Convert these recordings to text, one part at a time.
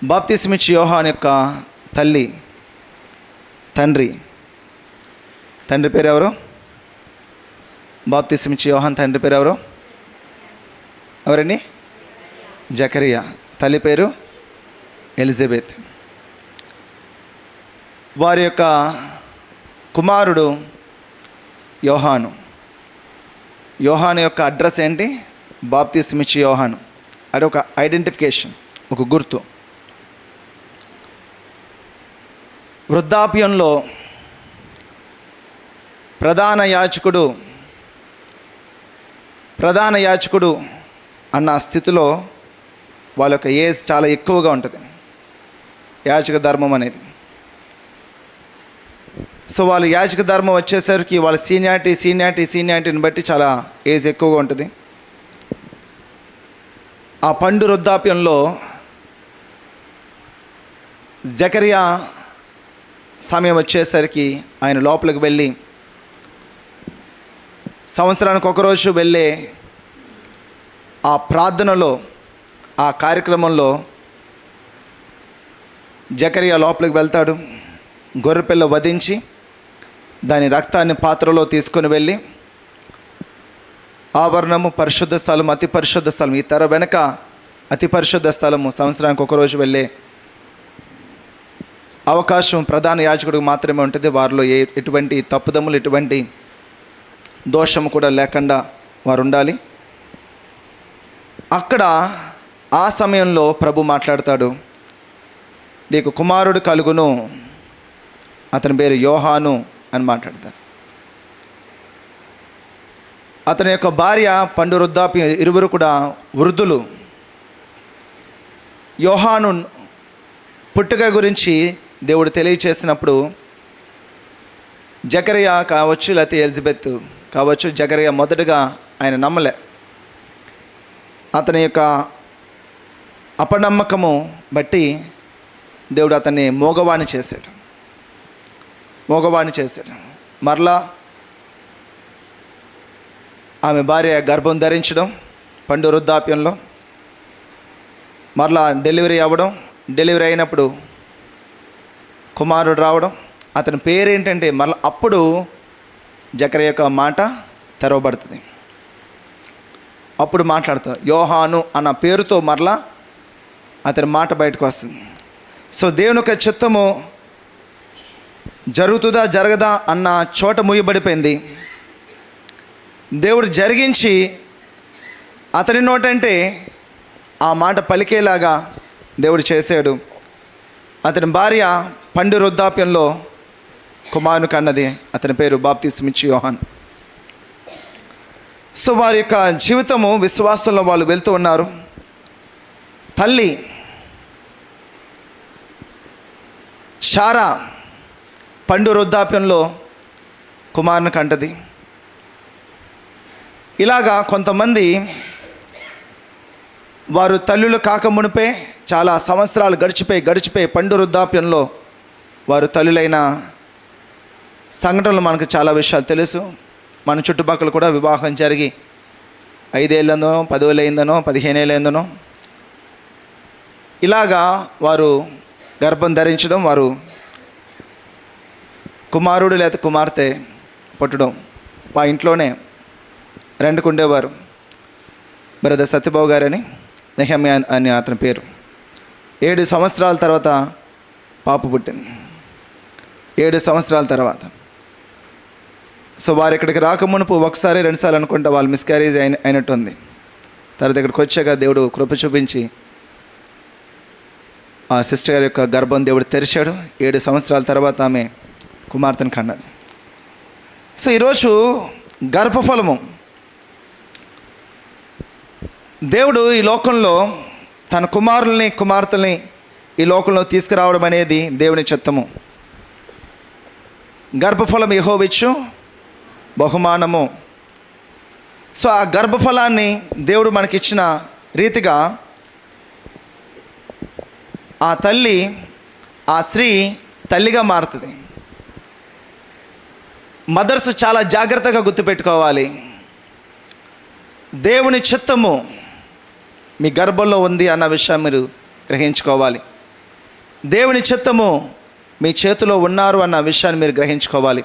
బాప్తిస్మిచ్చి యోహాన్ యొక్క తండ్రి పేరు ఎవరు? బాప్తిస్మిచ్చి యోహాన్ తండ్రి పేరు ఎవరు? ఎవరండి? జకరియా. తల్లి పేరు ఎలిజబెత్. వారి యొక్క కుమారుడు యోహాను యొక్క అడ్రస్ ఏంటి? బాప్తిస్మిచ్చి యోహాను. అది ఒక ఐడెంటిఫికేషన్, ఒక గుర్తు. వృద్ధాప్యంలో ప్రధాన యాజకుడు అన్న స్థితిలో వాళ్ళ యొక్క ఏజ్ చాలా ఎక్కువగా ఉంటుంది, యాజక ధర్మం అనేది. సో వాళ్ళు యాజక ధర్మం వచ్చేసరికి వాళ్ళ సీనియారిటీని బట్టి చాలా ఏజ్ ఎక్కువగా ఉంటుంది. ఆ పండు వృద్ధాప్యంలో జకరియా సమయం వచ్చేసరికి ఆయన లోపలికి వెళ్ళి సంవత్సరానికి ఒకరోజు వెళ్ళే ఆ ప్రార్థనలో, ఆ కార్యక్రమంలో జకరియా లోపలికి వెళ్తాడు. గొర్రెపిల్ల వధించి దాని రక్తాన్ని పాత్రలో తీసుకొని వెళ్ళి ఆవరణము, పరిశుద్ధ స్థలం, అతి పరిశుద్ధ స్థలం, ఈ తెర వెనక అతి పరిశుద్ధ స్థలము సంవత్సరానికి ఒకరోజు వెళ్ళే అవకాశం ప్రధాన యాజకుడికి మాత్రమే ఉంటుంది. వారిలో ఎటువంటి తప్పుదమ్ములు, ఎటువంటి దోషము కూడా లేకుండా వారు ఉండాలి. అక్కడ ఆ సమయంలో ప్రభు మాట్లాడతాడు, నీకు కుమారుడు కలుగును, అతని పేరు యోహాను అని మాట్లాడతాడు. అతని యొక్క భార్య పండు వృద్ధాప్యం, ఇరువురు కూడా వృద్ధులు. యోహాను పుట్టుక గురించి దేవుడు తెలియచేసినప్పుడు జకరియా కావచ్చు, లేకపోతే ఎలిజబెత్ కావచ్చు, జకరియా మొదటగా ఆయన నమ్మలే. అతని యొక్క అపనమ్మకము బట్టి దేవుడు అతన్ని మోగవాణి చేశాడు. మరలా ఆమె భార్య గర్భం ధరించడం, పండు వృద్ధాప్యంలో మరలా డెలివరీ అయినప్పుడు కుమారుడు రావడం. అతని పేరేంటంటే మరలా అప్పుడు జకరియా యొక్క మాట తెరవబడుతుంది. అప్పుడు మాట్లాడుతాడు. యోహాను అన్న పేరుతో మరలా అతని మాట బయటకు వస్తుంది. సో దేవుని యొక్క చిత్తము జరుగుతుందా జరగదా అన్న చోట ముయ్యబడిపోయింది. దేవుడు జరిగించి అతని నోటంటే ఆ మాట పలికేలాగా దేవుడు చేశాడు. అతని భార్య పండు వృద్ధాప్యంలో కుమారుని కన్నది. అతని పేరు బాప్తిస్మిచ్చి యోహాన్. సో వారి యొక్క జీవితము విశ్వాసంలో వాళ్ళు వెళ్తూ ఉన్నారు. తల్లి శారా పండు వృద్ధాప్యంలో కుమారుని కంటది. ఇలాగా కొంతమంది వారు తల్లులు కాకమునిపే చాలా సంవత్సరాలు గడిచిపోయి పండు వృద్ధాప్యంలో వారు తల్లులైన సంఘటనలు మనకు చాలా విషయాలు తెలుసు. మన చుట్టుపక్కల కూడా వివాహం జరిగి 5 ఏళ్ళందనో 10 ఏళ్ళు అయిందనో 15 ఏళ్ళు అయిందనో ఇలాగా వారు గర్భం ధరించడం, వారు కుమారుడు లేదా కుమార్తె పుట్టడం. మా ఇంట్లోనే రెంట్కు ఉండేవారు. బ్రదర్ సత్యబాబు గారని, నెహమ్యా అని అతని పేరు. 7 సంవత్సరాల తర్వాత పాప పుట్టింది. 7 సంవత్సరాల తర్వాత. సో వారు ఇక్కడికి రాకమునుపు ఒకసారి 2 సార్లు అనుకుంటా వాళ్ళు మిస్క్యారేజ్ అయినట్టుంది. తర్వాత ఇక్కడికి వచ్చాక దేవుడు కృప చూపించి ఆ సిస్టర్ గారి యొక్క గర్భం దేవుడు తెరిచాడు. 7 సంవత్సరాల తర్వాత ఆమె కుమార్తెను కన్నది. సో ఈరోజు గర్భఫలము దేవుడు ఈ లోకంలో తన కుమార్తెల్ని ఈ లోకంలో తీసుకురావడం అనేది దేవుని చిత్తము. గర్భఫలం యెహోవాయిచ్చు బహుమానము. సో ఆ గర్భఫలాన్ని దేవుడు మనకిచ్చిన రీతిగా ఆ తల్లి, ఆ స్త్రీ తల్లిగా మారుతుంది. మదర్స్ చాలా జాగ్రత్తగా గుర్తుపెట్టుకోవాలి. దేవుని చిత్తము మీ గర్భంలో ఉంది అన్న విషయం మీరు గ్రహించుకోవాలి. దేవుని చిత్తము మీ చేతిలో ఉన్నారు అన్న విషయాన్ని మీరు గ్రహించుకోవాలి.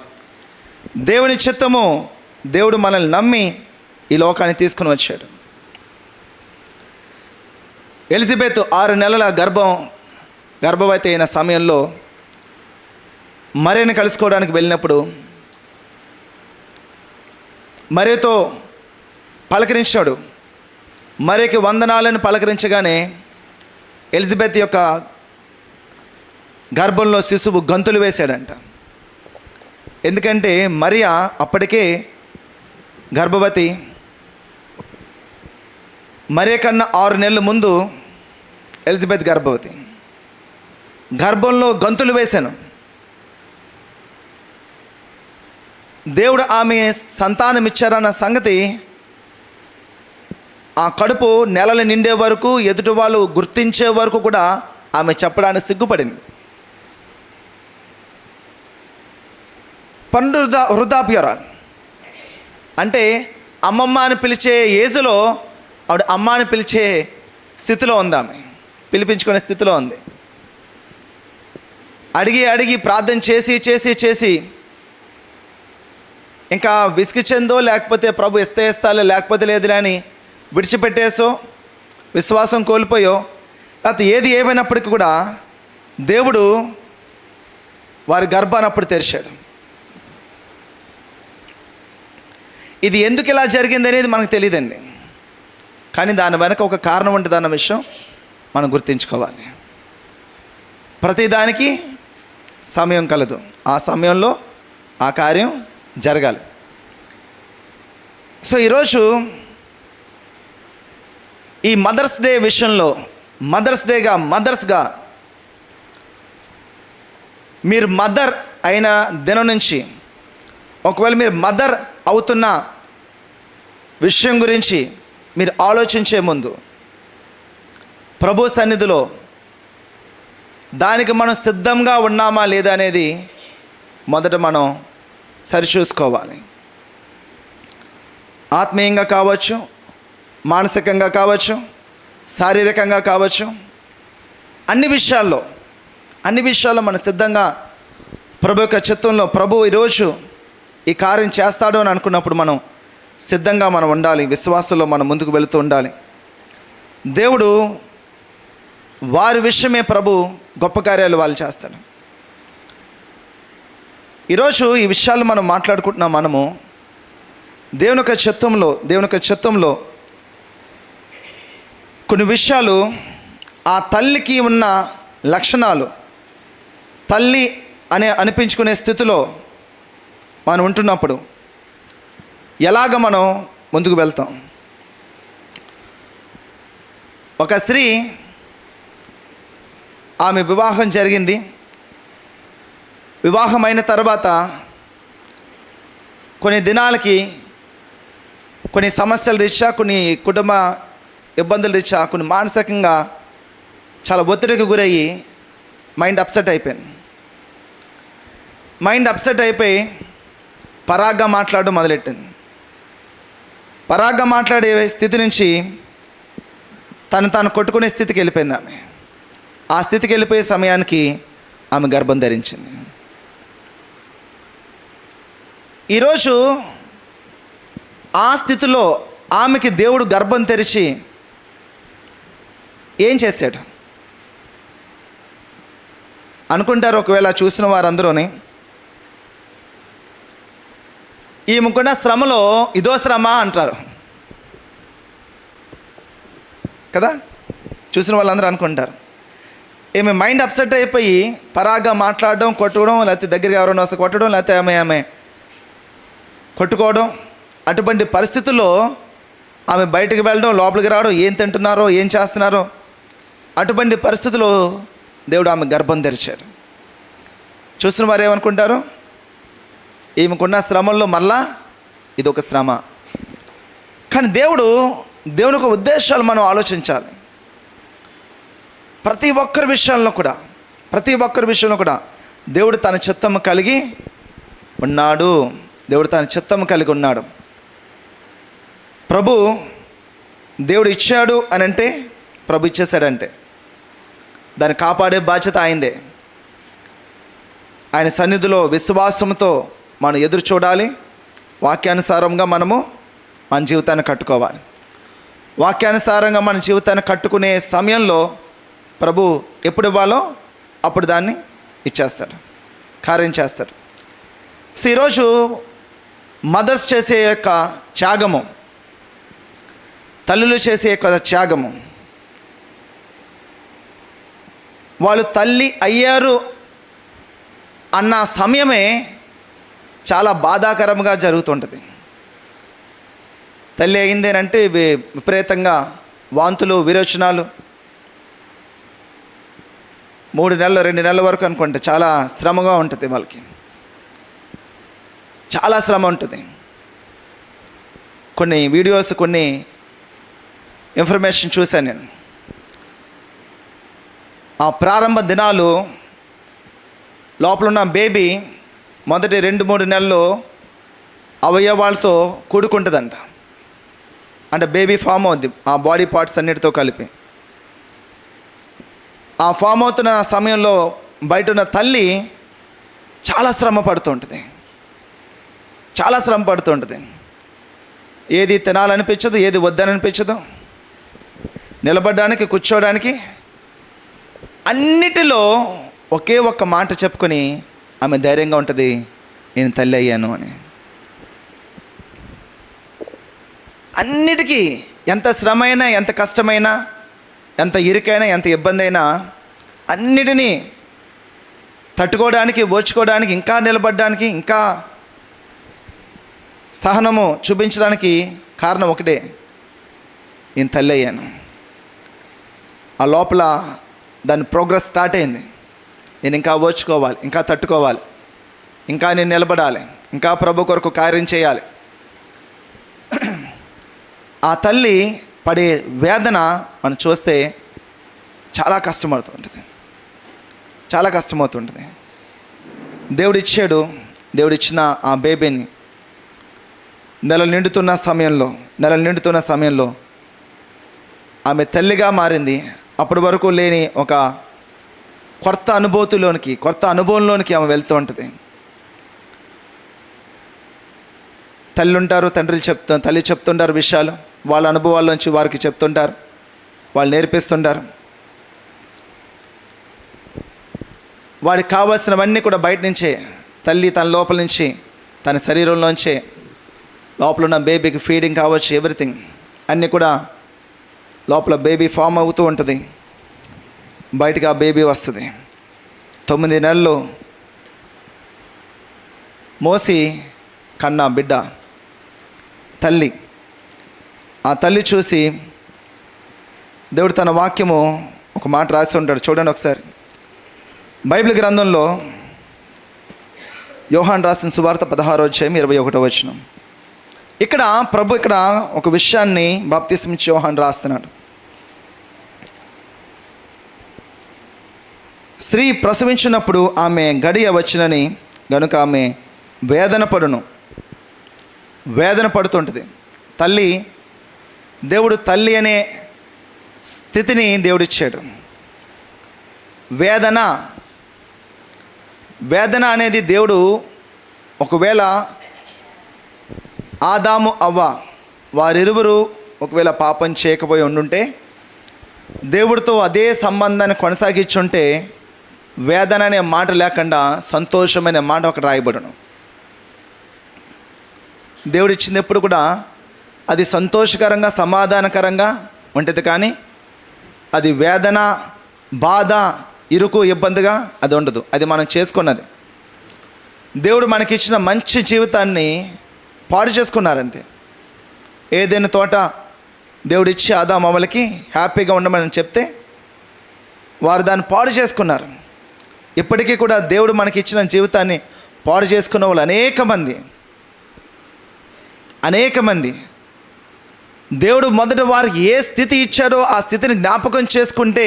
దేవుని చిత్తము, దేవుడు మనల్ని నమ్మి ఈ లోకాన్ని తీసుకుని వచ్చాడు. ఎలిజబెత్ 6 నెలల గర్భవతి అయిన సమయంలో మరియను కలుసుకోవడానికి వెళ్ళినప్పుడు మరియతో పలకరించాడు. మరియకి వందనాలను పలకరించగానే ఎలిజబెత్ యొక్క గర్భంలో శిశువు గంతులు వేశాడంట. ఎందుకంటే మరియా అప్పటికే గర్భవతి. మరియ కన్నా 6 నెలల ముందు ఎలిజబెత్ గర్భవతి. గర్భంలో గంతులు వేశాను. దేవుడు ఆమె సంతానం ఇచ్చారన్న సంగతి ఆ కడుపు నెలలు నిండే వరకు, ఎదుటి వాళ్ళు గుర్తించే వరకు కూడా ఆమె చెప్పడానికి సిగ్గుపడింది. వృద్ధాప్యురాలు అంటే అమ్మమ్మ అని పిలిచే ఏజ్లో ఆవిడ అమ్మ అని పిలిచే స్థితిలో ఉంది. ఆమె పిలిపించుకునే స్థితిలో ఉంది. అడిగి ప్రార్థన చేసి ఇంకా విసిగి చెందో, లేకపోతే ప్రభు ఇస్తాలే లేకపోతే లేదులే అని విడిచిపెట్టేసో, విశ్వాసం కోల్పోయో, లేకపోతే ఏది ఏమైనప్పటికీ కూడా దేవుడు వారి గర్భాన్ని అప్పుడు తెరిచాడు. ఇది ఎందుకు ఇలా జరిగింది అనేది మనకు తెలియదండి. కానీ దాని వెనక ఒక కారణం ఉంటుంది అన్న విషయం మనం గుర్తించుకోవాలి. ప్రతిదానికి సమయం కలదు. ఆ సమయంలో ఆ కార్యం జరగాలి. సో ఈరోజు ఈ మదర్స్ డే విషయంలో మదర్స్గా మీరు మదర్ అయిన దినం నుంచి, ఒకవేళ మీరు మదర్ అవుతున్న విషయం గురించి మీరు ఆలోచించే ముందు ప్రభు సన్నిధిలో దానికి మనం సిద్ధంగా ఉన్నామా లేదా అనేది మొదట మనం సరిచూసుకోవాలి. ఆత్మీయంగా కావచ్చు, మానసికంగా కావచ్చు, శారీరకంగా కావచ్చు, అన్ని విషయాల్లో మనం సిద్ధంగా ప్రభు యొక్క చిత్తంలో ప్రభు ఈరోజు ఈ కార్యం చేస్తాడు అని అనుకున్నప్పుడు మనం సిద్ధంగా మనం ఉండాలి. విశ్వాసంలో మనం ముందుకు వెళుతూ ఉండాలి. దేవుడు వారి విషయమే ప్రభు గొప్ప కార్యాలు వాళ్ళు చేస్తాడు. ఈరోజు ఈ విషయాలు మనం మాట్లాడుకుంటున్నాం. మనము దేవుని యొక్క చిత్తంలో కొన్ని విషయాలు, ఆ తల్లికి ఉన్న లక్షణాలు, తల్లి అనిపించుకునే స్థితిలో మనం ఉంటున్నప్పుడు ఎలాగ మనం ముందుకు వెళ్తాం. ఒక స్త్రీ, ఆమె వివాహం జరిగింది. వివాహమైన తర్వాత కొన్ని దినాలకి కొన్ని సమస్యల రీత్యా, కొన్ని కుటుంబ ఇబ్బందుల రీత్యా, కొన్ని మానసికంగా చాలా ఒత్తిడికి గురయ్యి మైండ్ అప్సెట్ అయిపోయి పరాగ్గా మాట్లాడడం మొదలెట్టింది. పరాగ్గా మాట్లాడే స్థితి నుంచి తాను కొట్టుకునే స్థితికి వెళ్ళిపోయింది ఆమె. ఆ స్థితికి వెళ్ళిపోయే సమయానికి ఆమె గర్భం ధరించింది. ఈరోజు ఆ స్థితిలో ఆమెకి దేవుడు గర్భం తెరిచి ఏం చేశాడు అనుకుంటారు. ఒకవేళ చూసిన వారందరూని, ఈమెకున్న శ్రమలో ఇదో శ్రమ అంటారు కదా. చూసిన వాళ్ళందరూ అనుకుంటారు ఈమె మైండ్ అప్సెట్ అయిపోయి పరాగ్గా మాట్లాడడం, కొట్టుకోవడం, లేకపోతే దగ్గరికి ఎవరైనా వస్తే కొట్టడం, లేకపోతే ఆమె కొట్టుకోవడం, అటువంటి పరిస్థితుల్లో ఆమె బయటకు వెళ్ళడం, లోపలికి రావడం, ఏం తింటున్నారో ఏం చేస్తున్నారో, అటువంటి పరిస్థితుల్లో దేవుడు ఆమె గర్భం తెరిచారు. చూసిన వారు ఏమనుకుంటారు, ఈమెకున్న శ్రమల్లో మళ్ళా ఇది ఒక శ్రమ. కానీ దేవుని ఒక ఉద్దేశాలు మనం ఆలోచించాలి. ప్రతి ఒక్కరి విషయంలో కూడా దేవుడు తన చిత్తము కలిగి ఉన్నాడు. దేవుడు ఇచ్చాడు అని అంటే ప్రభు ఇచ్చేశాడంటే. దాన్ని కాపాడే బాధ్యత ఆయనదే. ఆయన సన్నిధిలో విశ్వాసంతో మనం ఎదురు చూడాలి. వాక్యానుసారంగా మనము మన జీవితాన్ని కట్టుకోవాలి. వాక్యానుసారంగా మన జీవితాన్ని కట్టుకునే సమయంలో ప్రభు ఎప్పుడు ఇవ్వాలో అప్పుడు దాన్ని ఇచ్చేస్తాడు, కార్యం చేస్తాడు. సో ఈరోజు మదర్స్ చేసే యొక్క త్యాగము, తల్లులు చేసే యొక్క త్యాగము, వాళ్ళు తల్లి అయ్యారు అన్న సమయమే చాలా బాధాకరంగా జరుగుతుంటుంది. తల్లి అయిందేనంటే విపరీతంగా వాంతులు, విరోచనాలు 3 నెలలు 2 నెలల వరకు అనుకుంటే చాలా శ్రమగా ఉంటుంది. వాళ్ళకి చాలా శ్రమ ఉంటుంది. కొన్ని వీడియోస్, కొన్ని ఇన్ఫర్మేషన్ చూశాను నేను. ఆ ప్రారంభ దినాలు లోపల ఉన్న బేబీ మొదటి 2-3 నెలలు అవయవాలతో కూడుకుంటుందంట. అంటే బేబీ ఫామ్ అవుద్ది ఆ బాడీ పార్ట్స్ అన్నిటితో కలిపి. ఆ ఫామ్ అవుతున్న సమయంలో బయట ఉన్న తల్లి చాలా శ్రమ పడుతుంటుంది, చాలా శ్రమ పడుతుంటుంది. ఏది తినాలనిపించదు, ఏది వద్దనిపించదు, నిలబడడానికి, కూర్చోవడానికి, అన్నిటిలో ఒకే ఒక్క మాట చెప్పుకొని ఆమె ధైర్యంగా ఉంటుంది, నేను తల్లి అయ్యాను అని. అన్నిటికీ ఎంత శ్రమైనా, ఎంత కష్టమైనా, ఎంత ఇరుకైనా, ఎంత ఇబ్బంది అయినా అన్నిటినీ తట్టుకోవడానికి, ఓర్చుకోవడానికి, ఇంకా నిలబడడానికి, ఇంకా సహనము చూపించడానికి కారణం ఒకటే, నేను తల్లి అయ్యాను. ఆ లోపల దాని ప్రోగ్రెస్ స్టార్ట్ అయింది. నేను ఇంకా ఓర్చుకోవాలి, ఇంకా తట్టుకోవాలి, ఇంకా నేను నిలబడాలి, ఇంకా ప్రభు కొరకు కార్యం చేయాలి. ఆ తల్లి పడే వేదన మనం చూస్తే చాలా కష్టమవుతుంటుంది, చాలా కష్టమవుతుంటుంది. దేవుడిచ్చిన ఆ బేబీని నెలలు నిండుతున్న సమయంలో ఆమె తల్లిగా మారింది. అప్పటి వరకు లేని ఒక కొత్త అనుభవంలోనికి ఆమె వెళ్తూ ఉంటుంది. తల్లి చెప్తుంటారు విషయాలు, వాళ్ళ అనుభవాల్లోంచి వారికి చెప్తుంటారు, వాళ్ళు నేర్పిస్తుంటారు. వాడికి కావాల్సినవన్నీ కూడా బయట నుంచే తల్లి తన లోపల నుంచి, తన శరీరంలోంచే, లోపల ఉన్న బేబీకి ఫీడింగ్ కావచ్చు, ఎవ్రీథింగ్ అన్నీ కూడా లోపల బేబీ ఫామ్ అవుతూ ఉంటుంది. బయటికి ఆ బేబీ వస్తుంది. 9 నెలలు మోసి కన్న బిడ్డ తల్లి. ఆ తల్లి చూసి దేవుడు తన వాక్యము ఒక మాట రాసి ఉంటాడు. చూడండి ఒకసారి బైబిల్ గ్రంథంలో యోహాను రాసిన సువార్త 16వ అధ్యాయం 21వ వచనం. ఇక్కడ ప్రభు ఒక విషయాన్ని బాప్తిస్మిచ్చి యోహాను రాస్తున్నాడు. స్త్రీ ప్రసవించినప్పుడు ఆమె గడియ వచ్చినని గనుక ఆమె వేదన పడుతుంటుంది. దేవుడు తల్లి అనే స్థితిని దేవుడిచ్చాడు. వేదన అనేది దేవుడు, ఒకవేళ ఆదాము అవ్వ వారిరువురు ఒకవేళ పాపం చేయకపోయి ఉండుంటే, దేవుడితో అదే సంబంధాన్ని కొనసాగించుంటే వేదన అనే మాట లేకుండా సంతోషమైన మాట ఒకటి రాయబడును. దేవుడిచ్చింది ఎప్పుడు కూడా అది సంతోషకరంగా, సమాధానకరంగా ఉంటుంది. కానీ అది వేదన, బాధ, ఇరుకు, ఇబ్బందిగా అది ఉండదు. అది మనం చేసుకున్నది. దేవుడు మనకిచ్చిన మంచి జీవితాన్ని పాడు చేసుకున్నారంతే. ఏదైనా తోట దేవుడిచ్చి ఆదాము అవ్వలకి హ్యాపీగా ఉండమని చెప్తే వారు దాన్ని పాడు చేసుకున్నారు. ఇప్పటికీ కూడా దేవుడు మనకి ఇచ్చిన జీవితాన్ని పాడు చేసుకున్న వాళ్ళు అనేక మంది. దేవుడు మొదట వారికి ఏ స్థితి ఇచ్చాడో ఆ స్థితిని జ్ఞాపకం చేసుకుంటే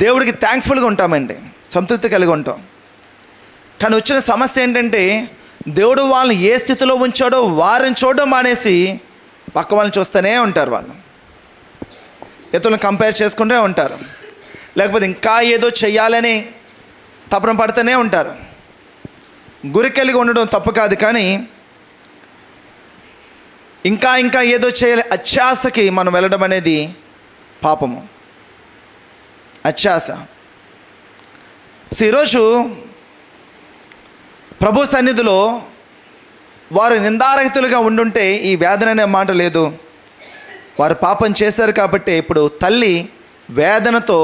దేవుడికి థ్యాంక్ఫుల్గా ఉంటామండి, సంతృప్తి కలిగి ఉంటాం. కానీ వచ్చిన సమస్య ఏంటంటే దేవుడు వాళ్ళని ఏ స్థితిలో ఉంచాడో వారిని చూడడం మానేసి పక్క వాళ్ళని చూస్తూనే ఉంటారు. వాళ్ళు ఇతరులను కంపేర్ చేసుకుంటూనే ఉంటారు. లేకపోతే ఇంకా ఏదో చెయ్యాలని తపన పడుతూనే ఉంటారు. గురి కలిగి ఉండడం తప్పు కాదు, కానీ ఇంకా ఇంకా ఏదో చేయాలి అత్యాశకి మనం వెళ్ళడం అనేది పాపము, అత్యాశ. సో ఈరోజు ప్రభు సన్నిధిలో వారు నిందారహితులుగా ఉండుంటే ఈ వేదన అనే మాట లేదు. వారు పాపం చేశారు కాబట్టి ఇప్పుడు తల్లి వేదనతో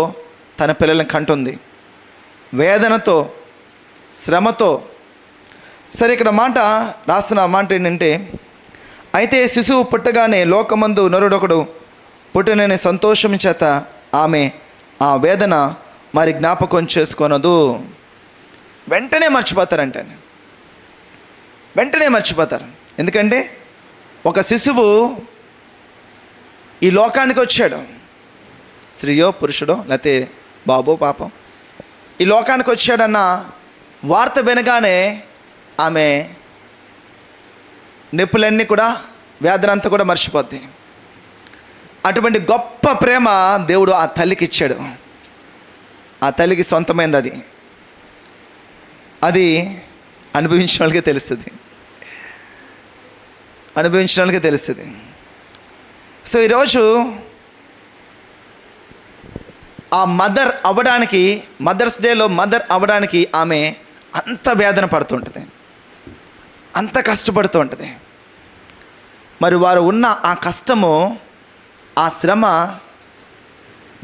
తన పిల్లల్ని కంటుంది, వేదనతో, శ్రమతో. సరే, ఇక్కడ మాట రాసిన మాట ఏంటంటే, అయితే శిశువు పుట్టగానే లోకమందు నరుడొకడు పుట్టినని సంతోషం చేత ఆమె ఆ వేదన మరి జ్ఞాపకం చేసుకొనదు. వెంటనే మర్చిపోతారంటే, వెంటనే మర్చిపోతారు. ఎందుకంటే ఒక శిశువు ఈ లోకానికి వచ్చాడు, స్త్రీయో పురుషుడో లేకపోతే బాబో పాపం ఈ లోకానికి వచ్చాడన్న వార్త వినగానే ఆమె నొప్పులన్నీ కూడా, వేదన అంతా కూడా మర్చిపోద్ది. అటువంటి గొప్ప ప్రేమ దేవుడు ఆ తల్లికి ఇచ్చాడు. ఆ తల్లికి సొంతమైంది అది. అది అనుభవించిన వాళ్ళకే తెలుస్తుంది, అనుభవించిన వాళ్ళకే తెలుస్తుంది. సో ఈరోజు ఆ మదర్ అవ్వడానికి, మదర్స్ డేలో మదర్ అవ్వడానికి ఆమె అంత వేదన పడుతుంటుంది, అంత కష్టపడుతూ ఉంటుంది. మరి వారు ఉన్న ఆ కష్టము, ఆ శ్రమ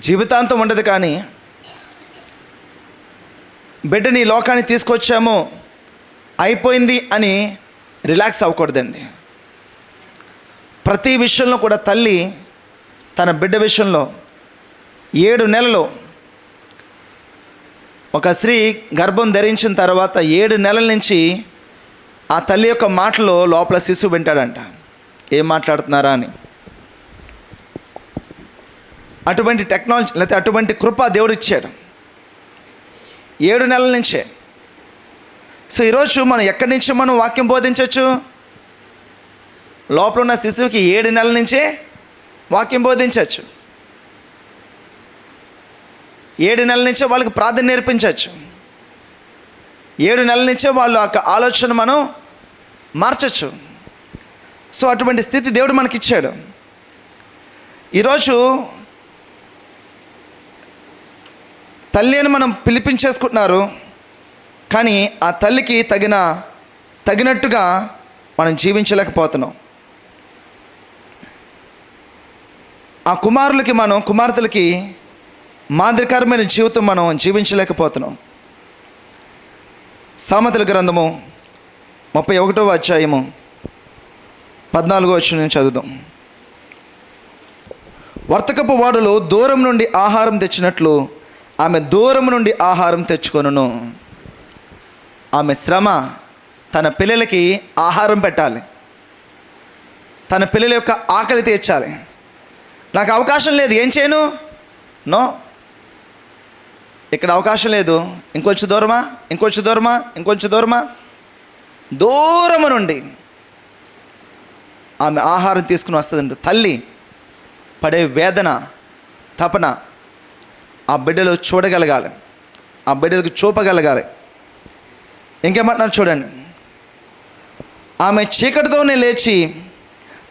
జీవితాంతం ఉండదు. కానీ బిడ్డని లోకాన్ని తీసుకొచ్చాము అయిపోయింది అని రిలాక్స్ అవ్వకూడదండి. ప్రతి విషయంలో కూడా తల్లి తన బిడ్డ విషయంలో 7 నెలలు, ఒక స్త్రీ గర్భం ధరించిన తర్వాత 7 నెలల నుంచి ఆ తల్లి యొక్క మాటలో లోపల శిశువు వింటాడంట, ఏం మాట్లాడుతున్నారా అని. అటువంటి టెక్నాలజీ లేకపోతే అటువంటి కృప దేవుడు ఇచ్చాడు 7 నెలల నుంచే. సో ఈరోజు మనం ఎక్కడి నుంచి మనం వాక్యం బోధించవచ్చు? లోపల ఉన్న శిశువుకి 7 నెలల నుంచే వాక్యం బోధించవచ్చు. 7 నెలల నుంచే వాళ్ళకి ప్రార్థన నేర్పించవచ్చు. 7 నెలల నుంచే వాళ్ళ యొక్క ఆలోచన మనం మార్చచ్చు. సో అటువంటి స్థితి దేవుడు మనకిచ్చాడు. ఈరోజు తల్లి అని మనం పిలిపించేసుకుంటున్నారు, కానీ ఆ తల్లికి తగినట్టుగా మనం జీవించలేకపోతున్నాం. ఆ కుమార్తెలకి మాదిరికరమైన జీవితం మనం జీవించలేకపోతున్నాం. సామెతల గ్రంథము 31వ అధ్యాయము 14వ వచనం చదువుదాం. వర్తకపు వాడులు దూరం నుండి ఆహారం తెచ్చినట్లు ఆమె దూరం నుండి ఆహారం తెచ్చుకొనును. ఆమె శ్రమ తన పిల్లలకి ఆహారం పెట్టాలి, తన పిల్లల యొక్క ఆకలి తీర్చాలి. నాకు అవకాశం లేదు, ఏం చేయను? నో, ఇక్కడ అవకాశం లేదు, ఇంకొంచెం దూరమా, ఇంకొంచెం దూరమా, ఇంకొంచెం దూరమా, దూరము నుండి ఆమె ఆహారం తీసుకుని వస్తుందంట. తల్లి పడే వేదన, తపన ఆ బిడ్డలు చూడగలగాలి, ఆ బిడ్డలకు చూపగలగాలి. ఇంకేమంటున్నారు చూడండి, ఆమె చీకటితోనే లేచి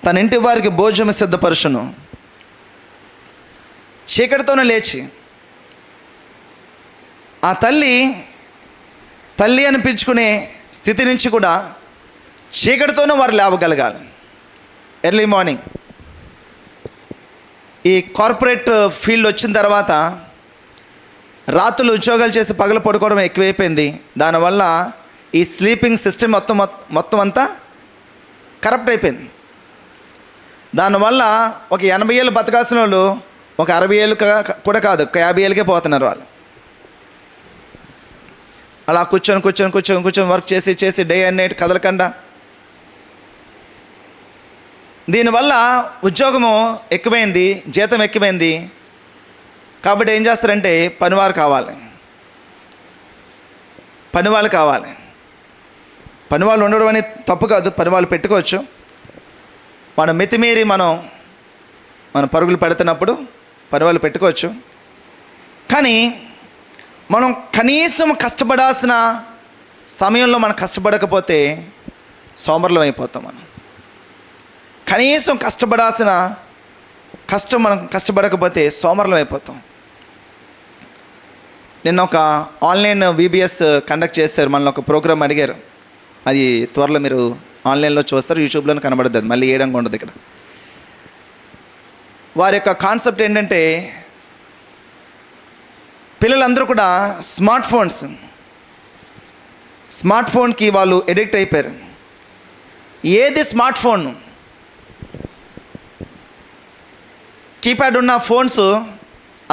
తన ఇంటి వారికి భోజనం సిద్ధపరచును. చీకటితోనే లేచి ఆ తల్లి అనిపించుకునే స్థితి నుంచి కూడా చీకటితోనే వారు లేవగలగాలి. ఎర్లీ మార్నింగ్ ఈ కార్పొరేట్ ఫీల్డ్ వచ్చిన తర్వాత రాత్రులు ఉద్యోగాలు చేసి పగలు పడుకోవడం ఎక్కువైపోయింది. దానివల్ల ఈ స్లీపింగ్ సిస్టమ్ మొత్తం అంతా కరప్ట్ అయిపోయింది. దానివల్ల ఒక 80 ఏళ్ళు బతకాల్సిన వాళ్ళు ఒక 60 ఏళ్ళు కూడా కాదు, ఒక 50 ఏళ్ళకే పోతున్నారు వాళ్ళు. అలా కూర్చొని వర్క్ చేసి డే అండ్ నైట్ కదలకుండా. దీనివల్ల ఉద్యోగము ఎక్కువైంది, జీతం ఎక్కువైంది. కాబట్టి ఏం చేస్తారంటే పనివాళ్ళు కావాలి. పనివాళ్ళు ఉండడం అనేది తప్పు కాదు, పనివాళ్ళు పెట్టుకోవచ్చు. మనం మితిమీరి మనం పరుగులు పెడుతున్నప్పుడు పనివాళ్ళు పెట్టుకోవచ్చు. కానీ మనం కనీసం కష్టపడాల్సిన సమయంలో మనం కష్టపడకపోతే సోమరులం అయిపోతాం. మనం కనీసం మనం కష్టపడకపోతే సోమరులం అయిపోతాం. నిన్న ఒక ఆన్లైన్ VBS కండక్ట్ చేశారు. మనల్ని ఒక ప్రోగ్రామ్ అడిగారు. అది త్వరలో మీరు ఆన్లైన్లో చూస్తారు, యూట్యూబ్లో కనబడుతుంది. అది మళ్ళీ ఏడంగా ఉండదు. ఇక్కడ వారి యొక్క కాన్సెప్ట్ ఏంటంటే, పిల్లలందరూ కూడా స్మార్ట్ ఫోన్కి వాళ్ళు ఎడిక్ట్ అయిపోయారు. ఏది స్మార్ట్ ఫోన్, కీప్యాడ్ ఉన్న ఫోన్స్,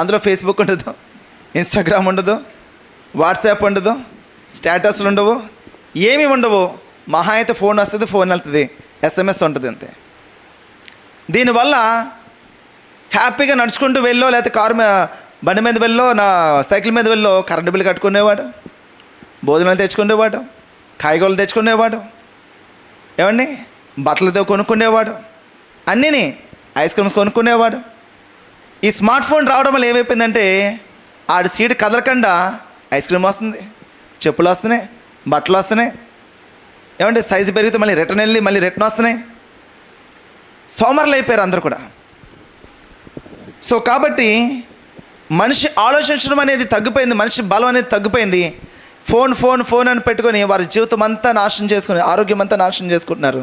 అందులో ఫేస్బుక్ ఉండదు, ఇన్స్టాగ్రామ్ ఉండదు, వాట్సాప్ ఉండదు, స్టేటస్లు ఉండవు, ఏమీ ఉండవు. మహా అయితే ఫోన్ వస్తుంది, ఫోన్ వెళ్తుంది, SMS ఉంటుంది, అంతే. దీనివల్ల హ్యాపీగా నడుచుకుంటూ వెళ్ళో, లేకపోతే బండి మీద వెళ్ళో, సైకిల్ మీద వెళ్ళో కరెంటు బిల్లు కట్టుకునేవాడు, భోజనాలు తెచ్చుకునేవాడు, కాయగూరలు తెచ్చుకునేవాడు, ఏమండి బట్టలతో కొనుక్కునేవాడు, అన్నీని ఐస్ క్రీమ్స్ కొనుక్కునేవాడు. ఈ స్మార్ట్ ఫోన్ రావడం వల్ల ఏమైపోయిందంటే, ఆడి సీటు కదలకుండా ఐస్ క్రీమ్ వస్తుంది, చెప్పులు వస్తున్నాయి, బట్టలు వస్తున్నాయి, ఏమంటే సైజు పెరిగితే మళ్ళీ రిటర్న్ వస్తున్నాయి. సోమరులు అయిపోయారు అందరూ కూడా. సో కాబట్టి మనిషి ఆలోచించడం అనేది తగ్గిపోయింది, మనిషి బలం అనేది తగ్గిపోయింది. ఫోన్ అని పెట్టుకొని వారి జీవితం అంతా నాశనం చేసుకుని, ఆరోగ్యం అంతా నాశనం చేసుకుంటున్నారు.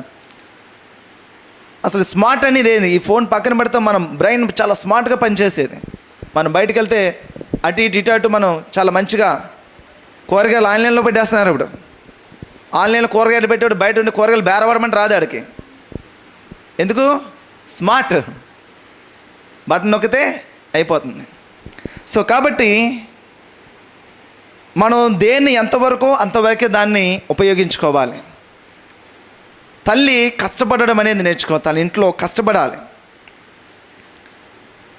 అసలు స్మార్ట్ అనేది ఏంది? ఈ ఫోన్ పక్కన పెడితే మనం బ్రెయిన్ చాలా స్మార్ట్గా పనిచేసేది. మనం బయటకు వెళ్తే అటు మనం చాలా మంచిగా కూరగాయలు ఆన్లైన్లో పెట్టేస్తున్నారు. ఇప్పుడు ఆన్లైన్లో కూరగాయలు పెట్టాడు, బయట ఉండి కూరగాయలు బేరపడమంటే రాదు ఆడికి. ఎందుకు? స్మార్ట్, బటన్ నొక్కితే అయిపోతుంది. సో కాబట్టి మనం దేన్ని ఎంతవరకు అంతవరకే దాన్ని ఉపయోగించుకోవాలి. తల్లి కష్టపడడం అనేది నేర్చుకోవాలి. తన ఇంట్లో కష్టపడాలి.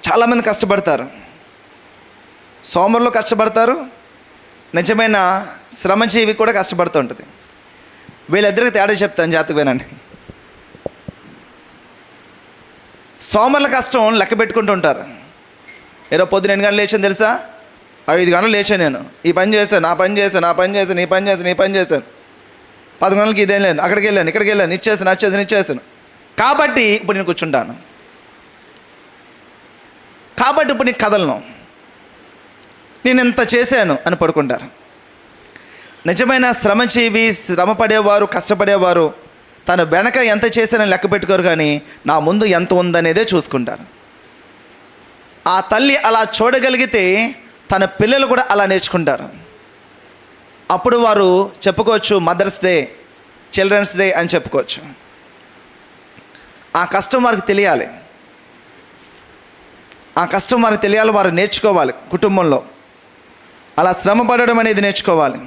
చాలామంది కష్టపడతారు, సోమరులు కష్టపడతారు, నిజమైన శ్రమజీవి కూడా కష్టపడుతూ ఉంటుంది. వీళ్ళిద్దరికి తేడా చెప్తాను, జాతకు వినండి. సోమరుల కష్టం లెక్క పెట్టుకుంటూ ఉంటారు. ఏదో పొద్దున 8 గంటలు లేచాను తెలుసా, 5 గంటలు లేచాను, నేను ఈ పని చేశాను, ఈ పని చేశాను, 10 గంటలకి ఇదేం లేను, అక్కడికి వెళ్ళాను, ఇక్కడికి వెళ్ళాను, ఇచ్చేసాను. కాబట్టి ఇప్పుడు నేను కూర్చుంటాను, కాబట్టి ఇప్పుడు నీకు కదలను, నేను ఎంత చేశాను అని పడుకుంటారు. నిజమైన శ్రమజీవి, శ్రమపడేవారు, కష్టపడేవారు తను వెనక ఎంత చేశానని లెక్క పెట్టుకోరు, కానీ నా ముందు ఎంత ఉందనేదే చూసుకుంటారు. ఆ తల్లి అలా చూడగలిగితే తన పిల్లలు కూడా అలా నేర్చుకుంటారు. అప్పుడు వారు చెప్పుకోవచ్చు మదర్స్ డే, చిల్డ్రన్స్ డే అని చెప్పుకోవచ్చు. ఆ కష్టం వారికి తెలియాలి, వారు నేర్చుకోవాలి. కుటుంబంలో అలా శ్రమ పడడం అనేది నేర్చుకోవాలి.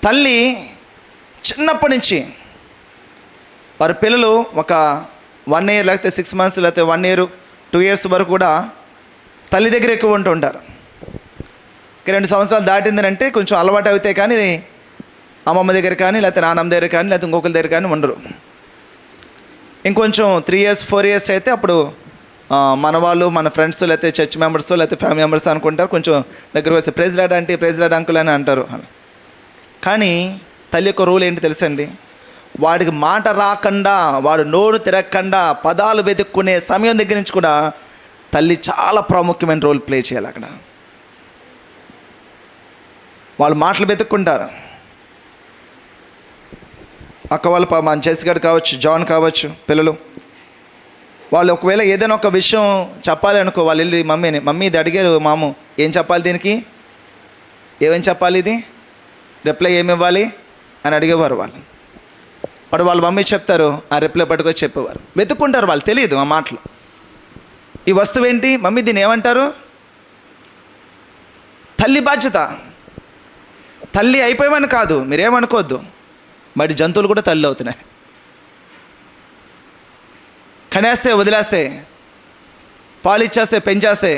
తల్లి చిన్నప్పటి నుంచి వారి పిల్లలు ఒక 1 year లేకపోతే 6 months లేకపోతే 1 year 2 years వరకు కూడా తల్లి దగ్గర ఎక్కువ ఉంటూ ఉంటారు. 2 సంవత్సరాలు దాటిందంటే కొంచెం అలవాటు అవుతాయి, కానీ అమ్మమ్మ దగ్గర కానీ లేకపోతే నాన్నమ్మ దగ్గర కానీ లేకపోతే ఇంకొకరి దగ్గర కానీ ఉండరు. ఇంకొంచెం 3 years 4 years అయితే అప్పుడు మన వాళ్ళు, మన ఫ్రెండ్స్, లేకపోతే చర్చ్ మెంబర్స్, లేకపోతే ఫ్యామిలీ మెంబర్స్ అనుకుంటారు. కొంచెం దగ్గరకు వస్తే praise lord aunty, praise lord uncle అని అంటారు. కానీ తల్లి యొక్క రూల్ ఏంటి తెలుసండి? వాడికి మాట రాకుండా, వాడు నోరు తిరగకుండా పదాలు వెతుక్కునే సమయం దగ్గర నుంచి కూడా తల్లి చాలా ప్రాముఖ్యమైన రోల్ ప్లే చేయాలి. అక్కడ వాళ్ళు మాటలు వెతుక్కుంటారు. అక్క వాళ్ళు, మన జెసిగాడు కావచ్చు, జాన్ కావచ్చు, పిల్లలు వాళ్ళు ఒకవేళ ఏదైనా ఒక విషయం చెప్పాలి అనుకో, వాళ్ళు వెళ్ళి మమ్మీ ఇది అడిగారు మాము, ఏం చెప్పాలి, దీనికి ఏమేం చెప్పాలి, ఇది రిప్లై ఏమి ఇవ్వాలి అని అడిగేవారు. వాళ్ళ మమ్మీ చెప్తారు, ఆ రిప్లై పట్టుకొని చెప్పేవారు. వెతుక్కుంటారు, వాళ్ళు తెలియదు ఆ మాటలు. ఈ వస్తువు ఏంటి మమ్మీ, దీన్ని ఏమంటారు? తల్లి బాధ్యత. తల్లి అయిపోయామని కాదు, మీరేమనుకోవద్దు, బయట జంతువులు కూడా తల్లి అవుతున్నాయి. కనేస్తే, వదిలేస్తే, పాలు ఇచ్చేస్తే, పెంచేస్తే,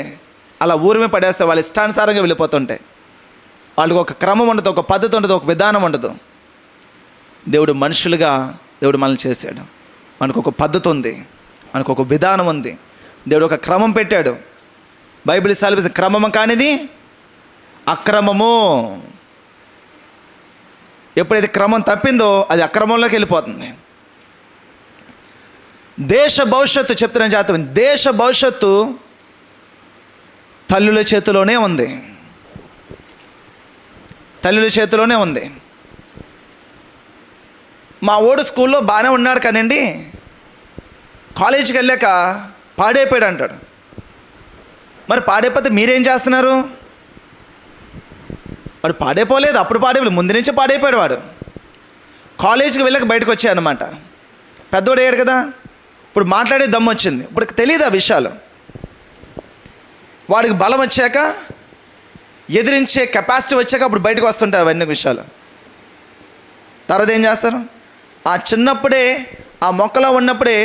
అలా ఊరిమే పడేస్తే వాళ్ళ ఇష్టానుసారంగా వెళ్ళిపోతుంటాయి. వాళ్ళకి ఒక క్రమం ఉండదు, ఒక పద్ధతి ఉండదు, ఒక విధానం ఉండదు. దేవుడు మనుషులుగా దేవుడు మనల్ని చేశాడు. మనకు ఒక పద్ధతి ఉంది, మనకు ఒక విధానం ఉంది. దేవుడు ఒక క్రమం పెట్టాడు. బైబిల్ సెలవిస్తుంది, క్రమము కానిది అక్రమము. ఎప్పుడైతే క్రమం తప్పిందో అది అక్రమంలోకి వెళ్ళిపోతుంది. దేశ భవిష్యత్తు చెప్తున్న జాతం, దేశ భవిష్యత్తు తల్లుల చేతిలోనే ఉంది. తల్లుల చేతిలోనే ఉంది. మా ఓడు స్కూల్లో బాగానే ఉన్నాడు కానండి, కాలేజీకి వెళ్ళాక పాడైపోయాడు అంటాడు. మరి పాడైపోతే మీరేం చేస్తున్నారు? వాడు పాడైపోలేదు, అప్పుడు పాడైపోలేదు, ముందు నుంచే పాడైపోయాడు వాడు. కాలేజీకి వెళ్ళాక బయటకు వచ్చాయి అన్నమాట. పెద్దోడు అయ్యాడు కదా, ఇప్పుడు మాట్లాడే దమ్ము వచ్చింది. ఇప్పుడు తెలియదు ఆ విషయాలు. వాడికి బలం వచ్చాక, ఎదిరించే కెపాసిటీ వచ్చాక అప్పుడు బయటకు వస్తుంటాయి అవన్నీ విషయాలు. తర్వాత ఏం చేస్తారు? ఆ చిన్నప్పుడే, ఆ మొక్కలో ఉన్నప్పుడే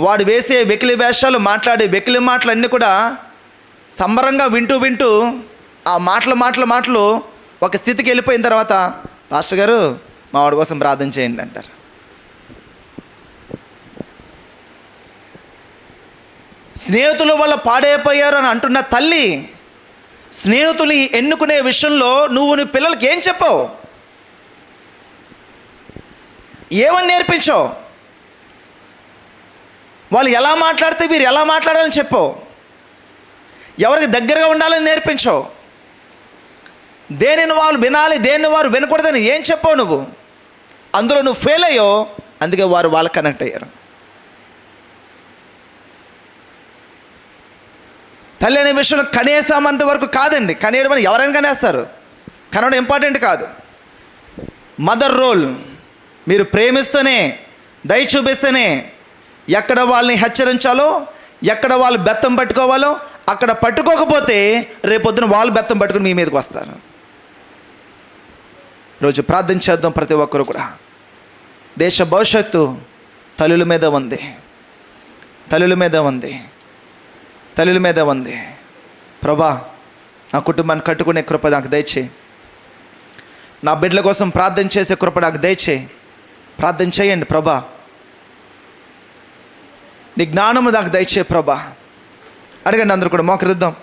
వాడు వేసే వెకిలి వేషాలు, మాట్లాడే వెకిలి మాటలు అన్నీ కూడా సంబరంగా వింటూ ఆ మాటలు ఒక స్థితికి వెళ్ళిపోయిన తర్వాత, పాస్టర్ గారు మా వాడి కోసం ప్రార్థన చేయండి అంటారు. స్నేహితుల వల్ల పాడైపోయారు అని అంటున్న తల్లి, స్నేహితులు ఎన్నుకునే విషయంలో నువ్వు నీ పిల్లలకి ఏం చెప్పావు? ఏమని నేర్పించావు? వాళ్ళు ఎలా మాట్లాడితే వీరు ఎలా మాట్లాడాలని చెప్పావు. ఎవరికి దగ్గరగా ఉండాలని నేర్పించావు. దేనిని వాళ్ళు వినాలి, దేనిని వారు వినకూడదని ఏం చెప్పావు నువ్వు? అందులో నువ్వు ఫెయిల్ అయ్యో, అందుకే వారు వాళ్ళకి కనెక్ట్ అయ్యారు. తల్లి అనే విషయంలో కనేసామంటే వరకు కాదండి. కనేయడం అని ఎవరైనా కనేస్తారు, కనడం ఇంపార్టెంట్ కాదు. మదర్ రోల్, మీరు ప్రేమిస్తూనే, దయ చూపిస్తేనే, ఎక్కడ వాళ్ళని హెచ్చరించాలో, ఎక్కడ వాళ్ళు బెత్తం పట్టుకోవాలో అక్కడ పట్టుకోకపోతే రేపొద్దున వాళ్ళు బెత్తం పట్టుకుని మీ మీదకి వస్తారు. రోజు ప్రార్థన చేద్దాం ప్రతి ఒక్కరు కూడా. దేశ భవిష్యత్తు తల్లుల మీద ఉంది, తల్లుల మీద ఉంది, తల్లుల మీద ఉంది. ప్రభా, నా కుటుంబాన్ని కట్టుకునే కృప నాకు దయచేయి. నా బిడ్డల కోసం ప్రార్థన చేసే కృప నాకు దయచేయి. ప్రార్థన చేయండి ప్రభా, నీ జ్ఞానము నాకు దయచేయి ప్రభా. అడగండి అందరూ కూడా, మోకరిద్దాం,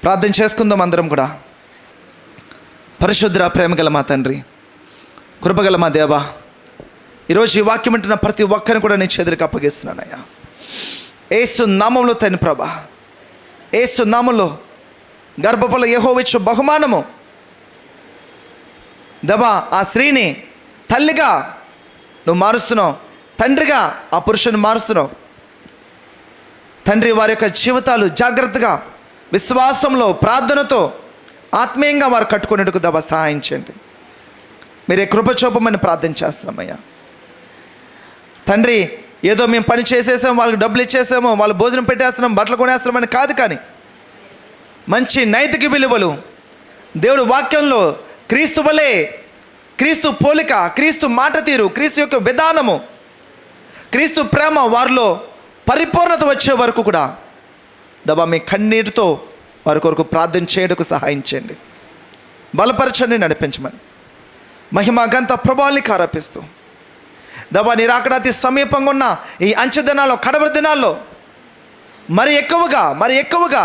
ప్రార్థన చేసుకుందాం అందరం కూడా. పరిశుద్ధ ప్రేమగల మా తండ్రి, కృపగల మా దేవా, ఈరోజు ఈ వాక్యం వింటున్న ప్రతి ఒక్కరిని కూడా నీ చేతులకు అప్పగిస్తున్నానయ్యా. యేసు నామంలో తండ్రి ప్రభా, యేసు నామంలో గర్భఫల యెహోవా ఇచ్చు బహుమానము దేవా, ఆ స్త్రీని తల్లిగా నువ్వు మారుస్తున్నావు, తండ్రిగా ఆ పురుషుని మారుస్తున్నావు. తండ్రి, వారి యొక్క జీవితాలు జాగ్రత్తగా విశ్వాసంలో, ప్రార్థనతో, ఆత్మీయంగా వారు కట్టుకునేందుకు దేవా సహాయం చేయండి. మీరే కృప చూపమని ప్రార్థన చేస్తున్నామయ్యా. తండ్రి, ఏదో మేము పని చేసేసాము, వాళ్ళకి డబ్బులు ఇచ్చేసాము, వాళ్ళు భోజనం పెట్టేస్తున్నాం, బట్టలు కొనేస్తున్నామని కాదు, కానీ మంచి నైతిక విలువలు దేవుడి వాక్యంలో క్రీస్తు వలె, క్రీస్తు పోలిక, క్రీస్తు మాట తీరు, క్రీస్తు యొక్క విధానము, క్రీస్తు ప్రేమ వారిలో పరిపూర్ణత వచ్చే వరకు కూడా దబా మీ కన్నీటితో వారి కొరకు ప్రార్థన చేయడానికి సహాయం చేయండి. బలపరచండి, నడిపించమని మహిమ ఘనత ప్రభావాన్ని ఆరోపిస్తూ దబా నీ రాకడ అతి సమీపంగా ఉన్న ఈ అంచె దినాల్లో, కడవరి దినాల్లో మరి ఎక్కువగా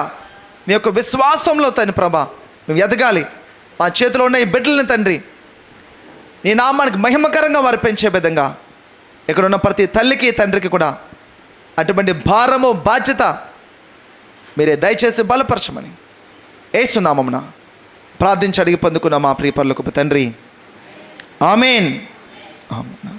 నీ యొక్క విశ్వాసంలో తండ్రి ప్రభా మేము ఎదగాలి. మా చేతిలో ఉన్న ఈ బిడ్డలని తండ్రి నీ నామానికి మహిమకరంగా వారు పెంచే విధంగా ఇక్కడ ఉన్న ప్రతి తల్లికి, తండ్రికి కూడా అటువంటి భారము, బాధ్యత మీరే దయచేసి బలపరచమని యేసు నామమున ప్రార్థించి అడిగి పొందుకున్న మా ప్రియ పరలోకపు తండ్రి, ఆమేన్, ఆమేన్.